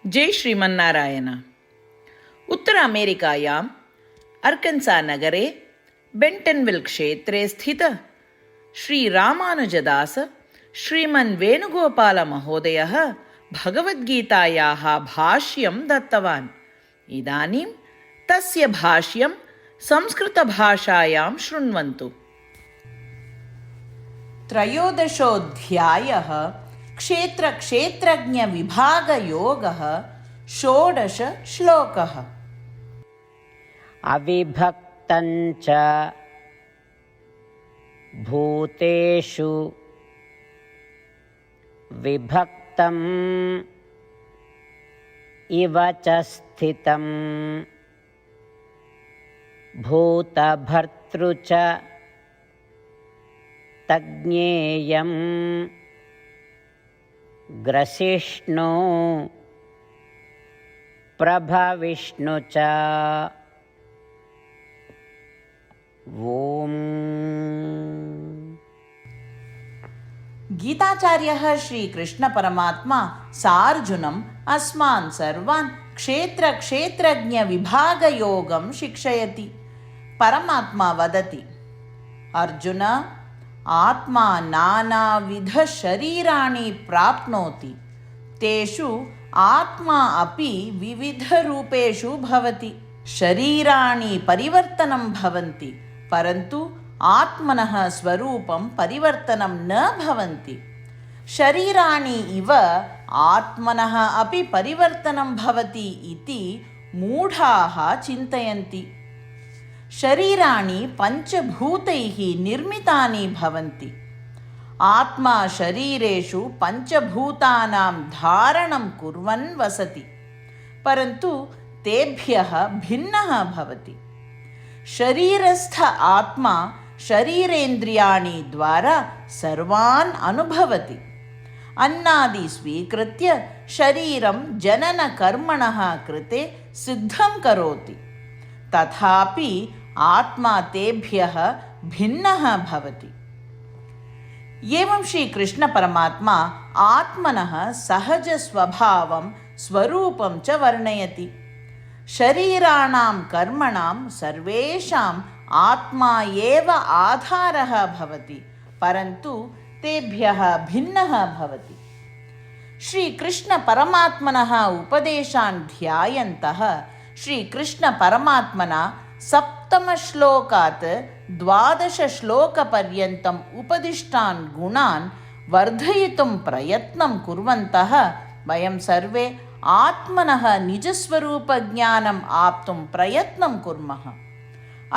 जय श्रीमन्नारायण। उत्तर अमेरिकायाम् अर्कन्सा नगरे बेण्टन्विल् क्षेत्रे स्थित श्रीरामानुजदास श्रीमन् वेणुगोपालमहोदयः भगवद्गीतायाः भाष्यं दत्तवान्। इदानीं तस्य भाष्यं संस्कृतभाषायां शृण्वन्तु। त्रयोदशोऽध्यायः क्षेत्रक्षेत्रज्ञविभागयोगः। षोडश श्लोकः। अविभक्तञ्च भूतेषु विभक्तम् इव च स्थितं भूतभर्तृ च तज्ज्ञेयम् ग्रसिष्णु प्रभविष्णु च। ओम। गीताचार्यः श्रीकृष्ण परमात्मा सार्जुनम् अस्मान् सर्वान् क्षेत्रक्षेत्रज्ञविभागयोगं शिक्षयति। परमात्मा वदति, अर्जुन, आत्मा नानाविधशरीराणि प्राप्नोति, तेषु आत्मा अपि विविधरूपेषु भवति। शरीराणि परिवर्तनं भवन्ति, परन्तु आत्मनः स्वरूपं परिवर्तनं न भवन्ति। शरीराणि इव आत्मनः अपि परिवर्तनं भवति इति मूढाः चिन्तयन्ति। शरीराणि पञ्चभूतैः निर्मितानि भवन्ति। आत्मा शरीरेषु पञ्चभूतानां धारणं कुर्वन् वसति, परन्तु तेभ्यः भिन्नः भवति। शरीरस्थ आत्मा शरीरेन्द्रियाणि द्वारा सर्वान् अनुभवति। अन्नादि स्वीकृत्य शरीरं जननकर्मणः कृते सिद्धं करोति, तथापि आत्मा तेभ्यः भिन्नः भवति। एवं श्रीकृष्ण परमात्मा आत्मनः सहजस्वभावं स्वरूपं च वर्णयति। शरीराणां कर्मणां सर्वेषाम् आत्मा एव आधारः भवति, परन्तु तेभ्यः भिन्नः भवति। श्रीकृष्ण परमात्मनः उपदेशान् ध्यायन्तः श्रीकृष्ण परमात्मना सप्तमश्लोकात् 12 उपदिष्टान् गुणान् वर्धयितुं प्रयत्नं कुर्वन्तः वयं सर्वे आत्मनः निजस्वरूपज्ञानम् आप्तुं प्रयत्नं कुर्मः।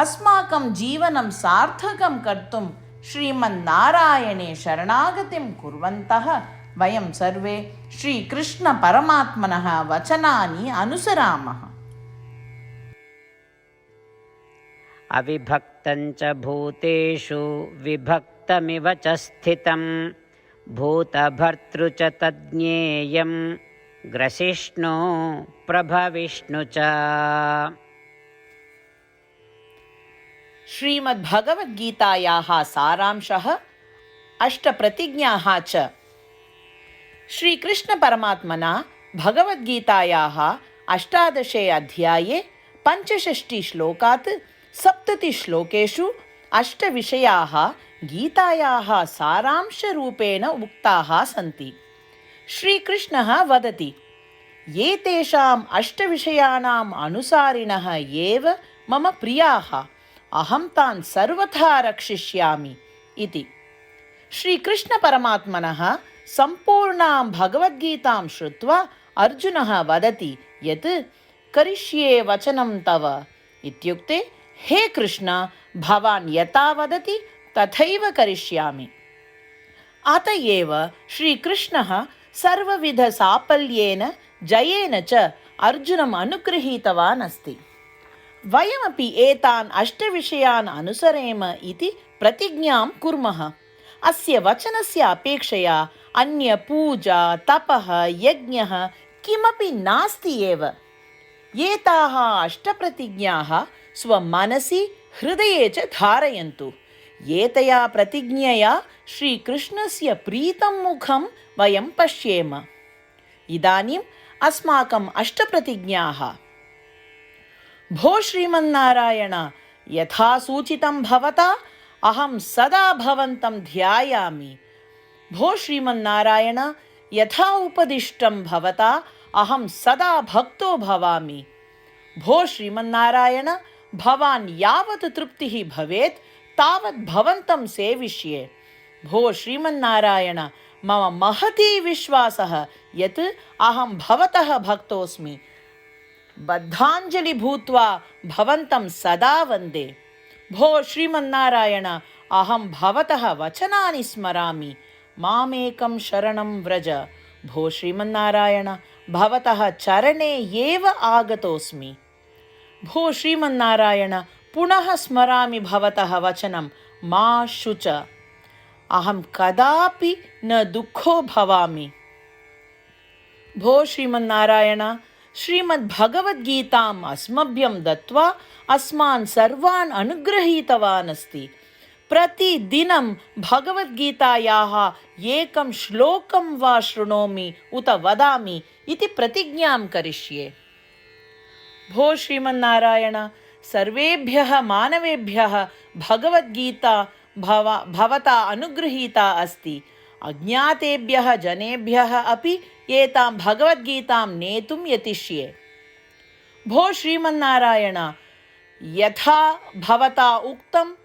अस्माकं जीवनं सार्थकं कर्तुं श्रीमन्नारायणे शरणागतिं कुर्वन्तः वयं सर्वे श्रीकृष्ण परमात्मनः वचनानि अनुसरामः। अविभक्तञ्च भूतेषु विभक्तमिव च स्थितं भूतभर्तृ च तज्ज्ञेयं ग्रसिष्णु प्रभविष्णु च। श्रीमद्भगवद्गीतायाः सारांशः, अष्टप्रतिज्ञाः च। श्रीकृष्णपरमात्मना भगवद्गीतायाः 18 अध्याये 65 श्लोकात् 70 श्लोकेषु 8 विषयाः गीतायाः सारांशरूपेण उक्ताः सन्ति। श्रीकृष्णः वदति, एतेषाम् 8 विषयाणाम् अनुसारिणः एव मम प्रियाः, अहं तान् सर्वथा रक्षिष्यामि इति। श्रीकृष्णपरमात्मनः सम्पूर्णां भगवद्गीतां श्रुत्वा अर्जुनः वदति यत् करिष्ये वचनं तव, इत्युक्ते, हे कृष्ण, भवान् यथा वदति तथैव करिष्यामि। अत एव श्रीकृष्णः सर्वविधसाफल्येन जयेन च अर्जुनम् अनुगृहीतवान् अस्ति। वयमपि एतान् 8 विषयान् अनुसरेम इति प्रतिज्ञां कुर्मः। अस्य वचनस्य अपेक्षया अन्य पूजा, तपः, यज्ञः किमपि नास्ति एव। एताः 8 प्रतिज्ञाः स्वमनसि हृदये च धारयन्तु। एतया प्रतिज्ञया श्रीकृष्णस्य प्रीतं मुखं वयं पश्येम। इदानीम् अस्माकम् अष्टप्रतिज्ञाः। भो श्रीमन्नारायण, यथा सूचितं भवता अहं सदा भवन्तं ध्यायामि। भो श्रीमन्नारायण, यथा उपदिष्टं भवता अहं सदा भक्तो भवामि। भो श्रीमन्नारायण, भवान् यावत् तृप्तिः भवेत् तावत् भवन्तं सेविष्ये। भो श्रीमन्नारायण, मम महती विश्वासः यत् अहं भवतः भक्तोऽस्मि। बद्धाञ्जलि भूत्वा भवन्तं सदा वन्दे। भो श्रीमन्नारायण, अहं भवतः वचनानि स्मरामि। मामेकं शरणं व्रज। भो श्रीमन्नारायण, भवतः चरणे एव आगतोऽस्मि। भो श्रीमन्नारायण, पुनः स्मरामि भवतः वचनं, मा शुच। अहं कदापि न दुःखो भवामि। भो श्रीमन्नारायण, श्रीमद्भगवद्गीताम् अस्मभ्यं दत्त्वा अस्मान् सर्वान् अनुगृहीतवान् अस्ति। प्रतिदिनं भगवद्गीतायाः एकं श्लोकं वा शृणोमि उत वदामि इति प्रतिज्ञां करिष्ये। भो श्रीमन्नारायण, सर्वेभ्यः मानवेभ्यः भगवद्गीता भवता अनुगृहीता अस्ति। अज्ञातेभ्यः जनेभ्यः अपि एतां भगवद्गीतां नेतुं यतिष्ये। भो श्रीमन्नारायण, यथा भवता उक्तं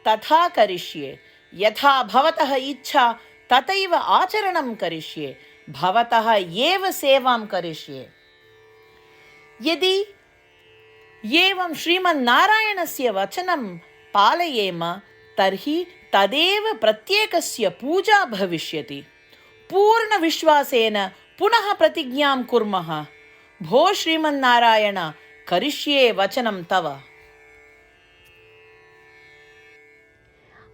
तथा करिष्ये। यथा भवतः इच्छा तथैव आचरणं करिष्ये। भवतः एव सेवां करिष्ये। यदि एवं श्रीमन्नारायणस्य वचनं पालयेम तर्हि तदेव प्रत्येकस्य पूजा भविष्यति। पूर्णविश्वासेन पुनः प्रतिज्ञां कुर्मः। भो श्रीमन्नारायण, करिष्ये वचनं तव।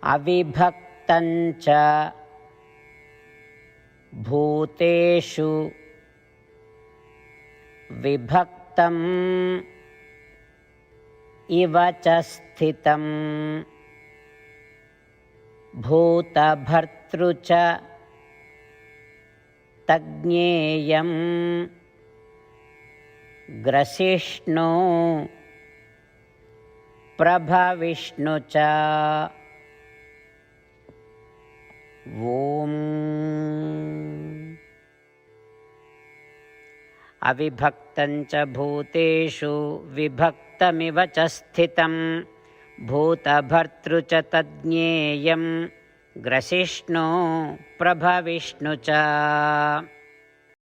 अविभक्तञ्च भूतेषु विभक्तम् इव च स्थितं भूतभर्तृ च तज्ज्ञेयं ग्रसिष्णु प्रभविष्णु च। ॐ अविभक्तञ्च भूतेषु विभक्तमिव च स्थितं भूतभर्तृ च तज्ज्ञेयं ग्रसिष्णु प्रभविष्णु च।